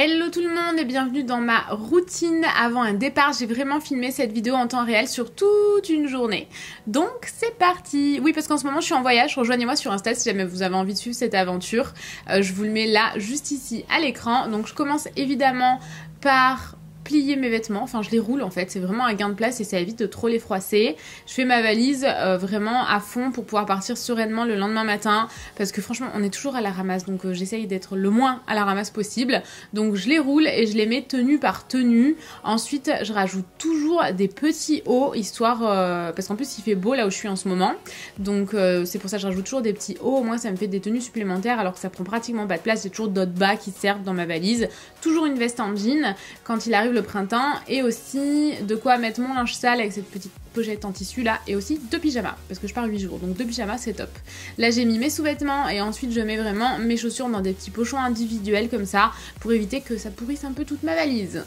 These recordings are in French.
Hello tout le monde et bienvenue dans ma routine avant un départ. J'ai vraiment filmé cette vidéo en temps réel sur toute une journée. Donc c'est parti. Oui, parce qu'en ce moment je suis en voyage, rejoignez-moi sur Insta si jamais vous avez envie de suivre cette aventure. Je vous le mets là juste ici à l'écran. Donc je commence évidemment par plier mes vêtements, enfin je les roule en fait, c'est vraiment un gain de place et ça évite de trop les froisser. Je fais ma valise vraiment à fond pour pouvoir partir sereinement le lendemain matin parce que franchement on est toujours à la ramasse, donc j'essaye d'être le moins à la ramasse possible. Donc je les roule et je les mets tenue par tenue. Ensuite je rajoute toujours des petits hauts histoire parce qu'en plus il fait beau là où je suis en ce moment, donc c'est pour ça que je rajoute toujours des petits hauts, au moins ça me fait des tenues supplémentaires alors que ça prend pratiquement pas de place. J'ai toujours d'autres bas qui servent dans ma valise, toujours une veste en jean quand il arrive le printemps et aussi de quoi mettre mon linge sale avec cette petite pochette en tissu là, et aussi 2 pyjamas parce que je pars 8 jours, donc 2 pyjamas c'est top. Là j'ai mis mes sous-vêtements et ensuite je mets vraiment mes chaussures dans des petits pochons individuels comme ça pour éviter que ça pourrisse un peu toute ma valise.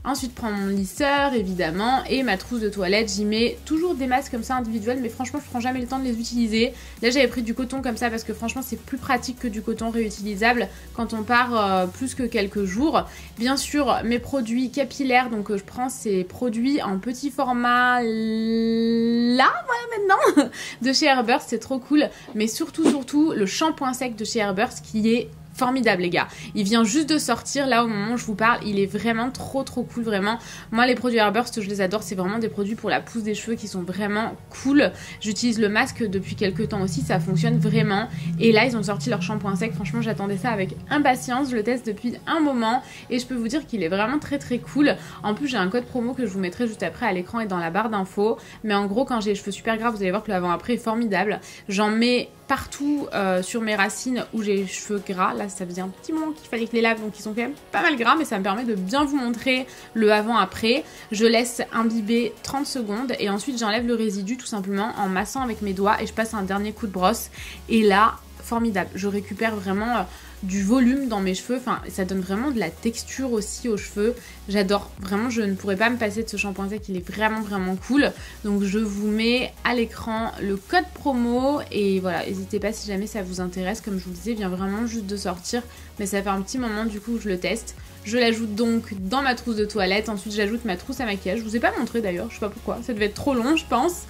Ensuite, prends mon lisseur, évidemment, et ma trousse de toilette. J'y mets toujours des masques comme ça individuels, mais franchement, je prends jamais le temps de les utiliser. Là, j'avais pris du coton comme ça parce que franchement, c'est plus pratique que du coton réutilisable quand on part plus que quelques jours. Bien sûr, mes produits capillaires, donc je prends ces produits en petit format là, voilà maintenant, de chez Herbers, c'est trop cool. Mais surtout, le shampoing sec de chez Herbers qui est formidable les gars, il vient juste de sortir là au moment où je vous parle, il est vraiment trop cool, vraiment. Moi les produits Herbers je les adore, c'est vraiment des produits pour la pousse des cheveux qui sont vraiment cool. J'utilise le masque depuis quelques temps aussi, ça fonctionne vraiment, et là ils ont sorti leur shampoing sec, franchement j'attendais ça avec impatience, je le teste depuis un moment et je peux vous dire qu'il est vraiment très cool. En plus j'ai un code promo que je vous mettrai juste après à l'écran et dans la barre d'infos, mais en gros quand j'ai les cheveux super gras vous allez voir que l'avant-après est formidable. J'en mets partout sur mes racines où j'ai les cheveux gras. Là ça faisait un petit moment qu'il fallait que les lave, donc ils sont quand même pas mal gras, mais ça me permet de bien vous montrer le avant-après. Je laisse imbiber 30 secondes et ensuite j'enlève le résidu tout simplement en massant avec mes doigts et je passe un dernier coup de brosse et là formidable, je récupère vraiment du volume dans mes cheveux, enfin ça donne vraiment de la texture aussi aux cheveux, j'adore, vraiment je ne pourrais pas me passer de ce shampoing sec, il est vraiment cool. Donc je vous mets à l'écran le code promo et voilà, n'hésitez pas si jamais ça vous intéresse, comme je vous le disais, il vient vraiment juste de sortir, mais ça fait un petit moment du coup que je le teste. Je l'ajoute donc dans ma trousse de toilette, ensuite j'ajoute ma trousse à maquillage, je vous ai pas montré d'ailleurs, je sais pas pourquoi, ça devait être trop long je pense,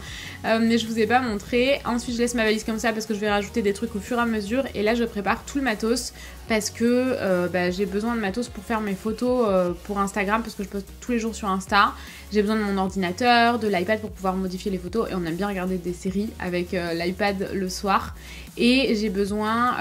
mais je vous ai pas montré. Ensuite je laisse ma valise comme ça parce que je vais rajouter des trucs au fur et à mesure et là je prépare tout le matos parce que j'ai besoin de matos pour faire mes photos pour Instagram parce que je poste tous les jours sur Insta. J'ai besoin de mon ordinateur, de l'iPad pour pouvoir modifier les photos et on aime bien regarder des séries avec l'iPad le soir. Et j'ai besoin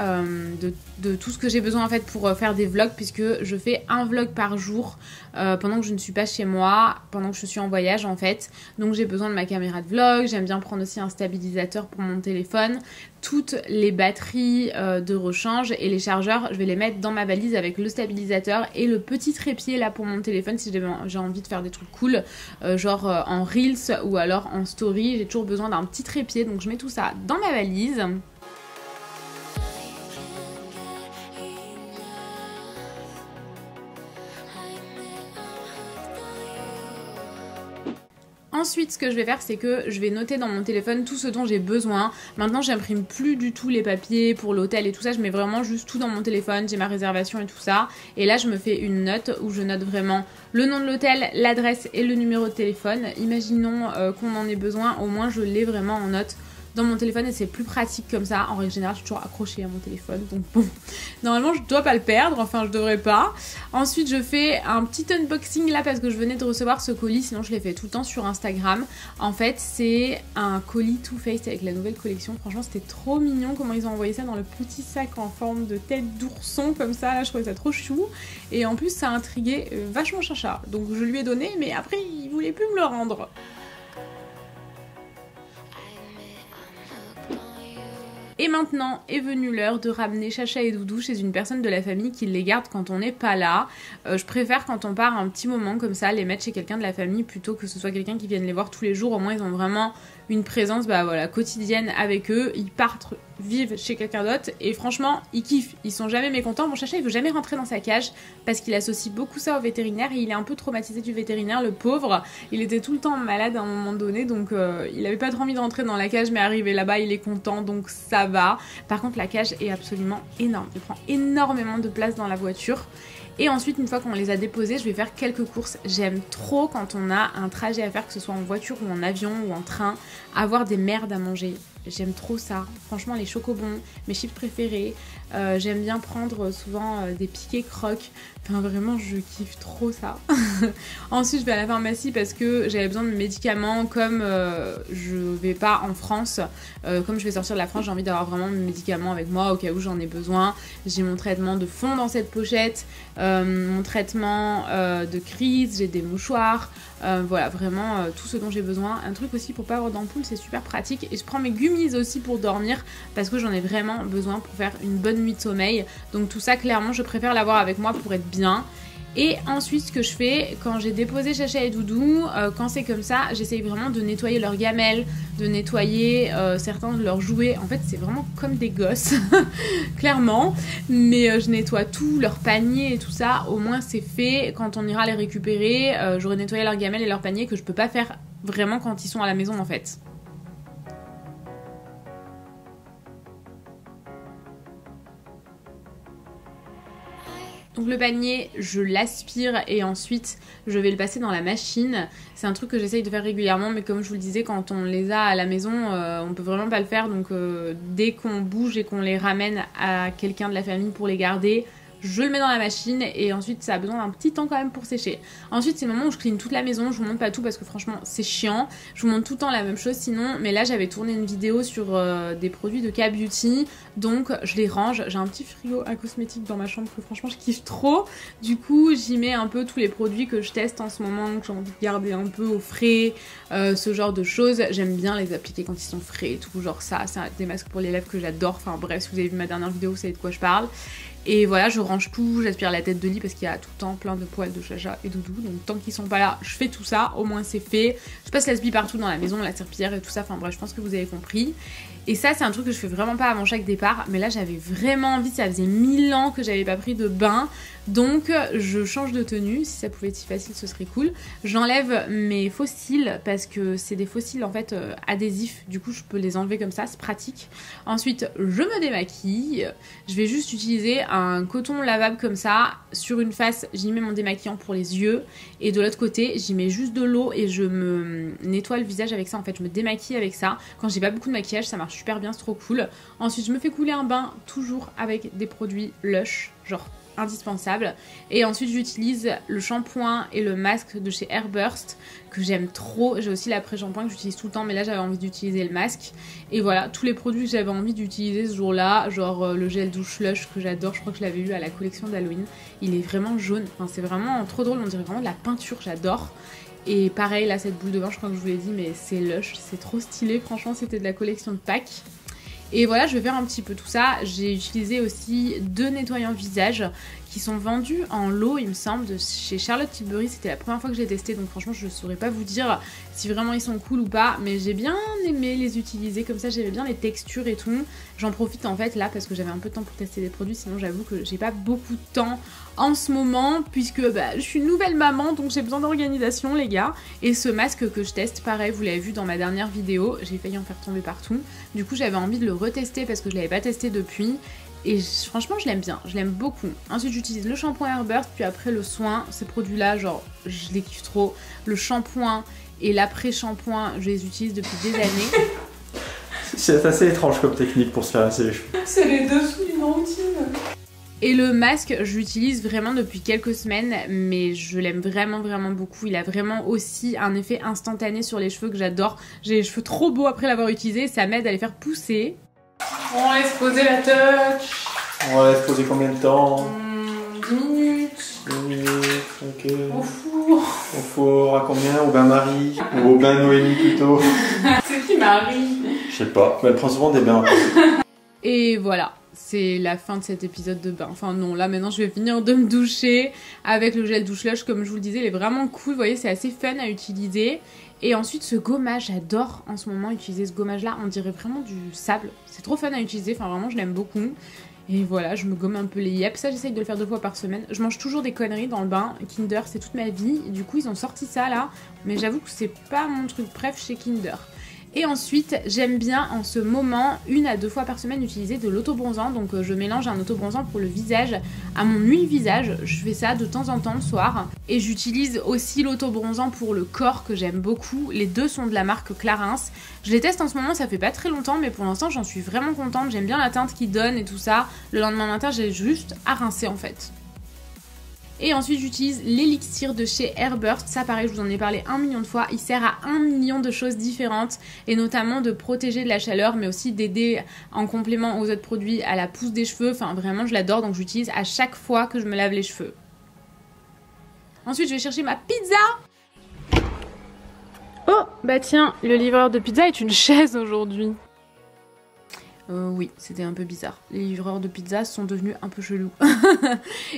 de tout ce que j'ai besoin en fait pour faire des vlogs puisque je fais un vlog par jour pendant que je ne suis pas chez moi, pendant que je suis en voyage en fait. Donc j'ai besoin de ma caméra de vlog, j'aime bien prendre aussi un stabilisateur pour mon téléphone, toutes les batteries de rechange et les chargeurs, je vais les mettre dans ma valise avec le stabilisateur et le petit trépied là pour mon téléphone si j'ai envie de faire des trucs cool, genre en Reels ou alors en Story, j'ai toujours besoin d'un petit trépied donc je mets tout ça dans ma valise. Ensuite, ce que je vais faire, c'est que je vais noter dans mon téléphone tout ce dont j'ai besoin. Maintenant, j'imprime plus du tout les papiers pour l'hôtel et tout ça. Je mets vraiment juste tout dans mon téléphone. J'ai ma réservation et tout ça. Et là, je me fais une note où je note vraiment le nom de l'hôtel, l'adresse et le numéro de téléphone. Imaginons qu'on en ait besoin. Au moins, je l'ai vraiment en note dans mon téléphone et c'est plus pratique comme ça. En règle générale, je suis toujours accrochée à mon téléphone, donc bon, normalement je dois pas le perdre, enfin je devrais pas. Ensuite je fais un petit unboxing là parce que je venais de recevoir ce colis, sinon je l'ai fait tout le temps sur Instagram. En fait c'est un colis Too Faced avec la nouvelle collection, franchement c'était trop mignon comment ils ont envoyé ça dans le petit sac en forme de tête d'ourson comme ça, là je trouvais ça trop chou. Et en plus ça a intrigué vachement Chacha, donc je lui ai donné mais après il voulait plus me le rendre. Et maintenant est venue l'heure de ramener Chacha et Doudou chez une personne de la famille qui les garde quand on n'est pas là. Je préfère quand on part un petit moment comme ça les mettre chez quelqu'un de la famille plutôt que ce soit quelqu'un qui vienne les voir tous les jours. Au moins ils ont vraiment une présence quotidienne avec eux. Ils partent vivre chez quelqu'un d'autre et franchement ils kiffent, ils sont jamais mécontents. Mon Chacha il veut jamais rentrer dans sa cage parce qu'il associe beaucoup ça au vétérinaire et il est un peu traumatisé du vétérinaire, le pauvre. Il était tout le temps malade à un moment donné donc il avait pas trop envie de rentrer dans la cage, mais arrivé là-bas il est content donc ça va. Par contre la cage est absolument énorme, il prend énormément de place dans la voiture Et ensuite, une fois qu'on les a déposés, je vais faire quelques courses. J'aime trop quand on a un trajet à faire, que ce soit en voiture ou en avion ou en train, avoir des merdes à manger. J'aime trop ça. Franchement, les chocobons, mes chips préférés. J'aime bien prendre souvent des piquets crocs. Enfin, vraiment, je kiffe trop ça. Ensuite, je vais à la pharmacie parce que j'avais besoin de médicaments. Comme je vais pas en France, comme je vais sortir de la France, j'ai envie d'avoir vraiment mes médicaments avec moi au cas où j'en ai besoin. J'ai mon traitement de fond dans cette pochette, mon traitement de crise, j'ai des mouchoirs. Voilà, vraiment tout ce dont j'ai besoin. Un truc aussi pour pas avoir d'ampoule, c'est super pratique. Et je prends mes gummies aussi pour dormir parce que j'en ai vraiment besoin pour faire une bonne nuit de sommeil. Donc tout ça, clairement, je préfère l'avoir avec moi pour être bien. Et ensuite, ce que je fais, quand j'ai déposé Chacha et Doudou, quand c'est comme ça, j'essaye vraiment de nettoyer leurs gamelles, de nettoyer certains de leurs jouets. En fait, c'est vraiment comme des gosses, clairement. Mais je nettoie tout, leurs paniers et tout ça. Au moins, c'est fait. Quand on ira les récupérer, j'aurai nettoyé leurs gamelles et leurs paniers que je peux pas faire vraiment quand ils sont à la maison, en fait. Donc le panier, je l'aspire et ensuite je vais le passer dans la machine. C'est un truc que j'essaye de faire régulièrement, mais comme je vous le disais, quand on les a à la maison, on peut vraiment pas le faire. Donc dès qu'on bouge et qu'on les ramène à quelqu'un de la famille pour les garder, je le mets dans la machine et ensuite ça a besoin d'un petit temps quand même pour sécher. Ensuite c'est le moment où je clean toute la maison, je vous montre pas tout parce que franchement c'est chiant, je vous montre tout le temps la même chose sinon, mais là j'avais tourné une vidéo sur des produits de K-Beauty, donc je les range. J'ai un petit frigo à cosmétiques dans ma chambre que franchement je kiffe trop, du coup j'y mets un peu tous les produits que je teste en ce moment, que j'ai envie de garder un peu au frais, ce genre de choses. J'aime bien les appliquer quand ils sont frais et tout, genre ça, c'est des masques pour les lèvres que j'adore, enfin bref, si vous avez vu ma dernière vidéo vous savez de quoi je parle. Et voilà, je range tout, j'aspire la tête de lit parce qu'il y a tout le temps plein de poils de Chacha et Doudou. Donc tant qu'ils sont pas là, je fais tout ça, au moins c'est fait. Je passe l'aspi partout dans la maison, la serpillière et tout ça, enfin bref, je pense que vous avez compris. Et ça, c'est un truc que je fais vraiment pas avant chaque départ. Mais là, j'avais vraiment envie, ça faisait 1000 ans que j'avais pas pris de bain. Donc, je change de tenue. Si ça pouvait être si facile, ce serait cool. J'enlève mes faux cils parce que c'est des faux cils en fait adhésifs. Du coup, je peux les enlever comme ça, c'est pratique. Ensuite, je me démaquille. Je vais juste utiliser un coton lavable comme ça. Sur une face, j'y mets mon démaquillant pour les yeux. Et de l'autre côté, j'y mets juste de l'eau et je me nettoie le visage avec ça. En fait, je me démaquille avec ça. Quand j'ai pas beaucoup de maquillage, ça marche super bien, c'est trop cool. Ensuite, je me fais couler un bain, toujours avec des produits Lush, genre indispensable. Et ensuite, j'utilise le shampoing et le masque de chez Airburst que j'aime trop. J'ai aussi l'après-shampoing que j'utilise tout le temps, mais là, j'avais envie d'utiliser le masque. Et voilà, tous les produits que j'avais envie d'utiliser ce jour-là, genre le gel douche Lush que j'adore, je crois que je l'avais eu à la collection d'Halloween. Il est vraiment jaune, enfin, c'est vraiment trop drôle, on dirait vraiment de la peinture, j'adore. Et pareil, là, cette boule de bain, je crois que je vous l'ai dit, mais c'est Lush, c'est trop stylé, franchement, c'était de la collection de Pâques. Et voilà, je vais faire un petit peu tout ça. J'ai utilisé aussi 2 nettoyants visage qui sont vendus en lot, il me semble, de chez Charlotte Tilbury. C'était la première fois que je l'ai testé, donc franchement, je ne saurais pas vous dire si vraiment ils sont cool ou pas. Mais j'ai bien aimé les utiliser, comme ça, j'aimais bien les textures et tout. J'en profite en fait là parce que j'avais un peu de temps pour tester des produits, sinon j'avoue que j'ai pas beaucoup de temps en ce moment puisque je suis une nouvelle maman, donc j'ai besoin d'organisation les gars. Et ce masque que je teste, pareil, vous l'avez vu dans ma dernière vidéo, j'ai failli en faire tomber partout. Du coup j'avais envie de le retester parce que je l'avais pas testé depuis. Et franchement je l'aime bien, je l'aime beaucoup. Ensuite j'utilise le shampoing Airburst, puis après le soin, ces produits là genre je les kiffe trop. Le shampoing et l'après-shampoing je les utilise depuis des années. C'est assez étrange comme technique pour se faire lasser les cheveux. C'est les dessous d'une routine. Et le masque, je l'utilise vraiment depuis quelques semaines, mais je l'aime vraiment beaucoup. Il a vraiment aussi un effet instantané sur les cheveux que j'adore. J'ai les cheveux trop beaux après l'avoir utilisé, ça m'aide à les faire pousser. On laisse poser la touch. On va laisser poser combien de temps? 10 minutes. 10 minutes, ok. Au four. Au four, à combien? Au bain Marie? Ou au bain Noémie plutôt? C'est qui Marie? Je sais pas, mais elle prend souvent des bains. Et voilà. C'est la fin de cet épisode de bain. Enfin non, là maintenant je vais finir de me doucher avec le gel douche Lush, comme je vous le disais, il est vraiment cool, vous voyez, c'est assez fun à utiliser. Et ensuite ce gommage, j'adore en ce moment utiliser ce gommage là, on dirait vraiment du sable, c'est trop fun à utiliser, enfin vraiment je l'aime beaucoup. Et voilà, je me gomme un peu les yeux. Ça, j'essaye de le faire 2 fois par semaine. Je mange toujours des conneries dans le bain. Kinder, c'est toute ma vie. Et du coup, ils ont sorti ça là. Mais j'avoue que c'est pas mon truc préf chez Kinder. Et ensuite, j'aime bien en ce moment, 1 à 2 fois par semaine, utiliser de l'autobronzant. Donc je mélange un autobronzant pour le visage à mon huile visage. Je fais ça de temps en temps le soir. Et j'utilise aussi l'autobronzant pour le corps que j'aime beaucoup. Les deux sont de la marque Clarins. Je les teste en ce moment, ça fait pas très longtemps, mais pour l'instant j'en suis vraiment contente. J'aime bien la teinte qu'ils donnent et tout ça. Le lendemain matin, j'ai juste à rincer en fait. Et ensuite j'utilise l'élixir de chez Airburst, ça pareil je vous en ai parlé 1 million de fois, il sert à 1 million de choses différentes et notamment de protéger de la chaleur mais aussi d'aider en complément aux autres produits à la pousse des cheveux, enfin vraiment je l'adore donc j'utilise à chaque fois que je me lave les cheveux. Ensuite je vais chercher ma pizza. Oh bah tiens, le livreur de pizza est une chaise aujourd'hui. Oui, c'était un peu bizarre. Les livreurs de pizza sont devenus un peu chelous.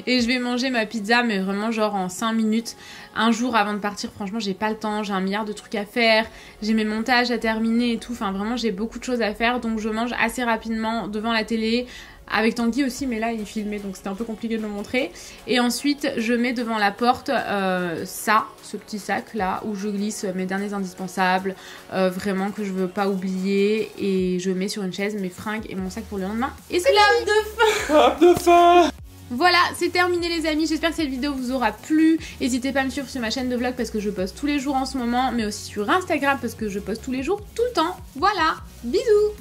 Et je vais manger ma pizza, mais vraiment genre en 5 minutes. Un jour avant de partir, franchement, j'ai pas le temps. J'ai 1 milliard de trucs à faire. J'ai mes montages à terminer et tout. Enfin, vraiment, j'ai beaucoup de choses à faire. Donc, je mange assez rapidement devant la télé. Avec Tanguy aussi, mais là il filmait donc c'était un peu compliqué de le montrer. Et ensuite je mets devant la porte ce petit sac là où je glisse mes derniers indispensables, vraiment que je veux pas oublier. Et je mets sur une chaise mes fringues et mon sac pour le lendemain. Et c'est Clap de fin. Clap de fin. Voilà, c'est terminé les amis, j'espère que cette vidéo vous aura plu. N'hésitez pas à me suivre sur ma chaîne de vlog parce que je poste tous les jours en ce moment, mais aussi sur Instagram parce que je poste tous les jours tout le temps. Voilà, bisous.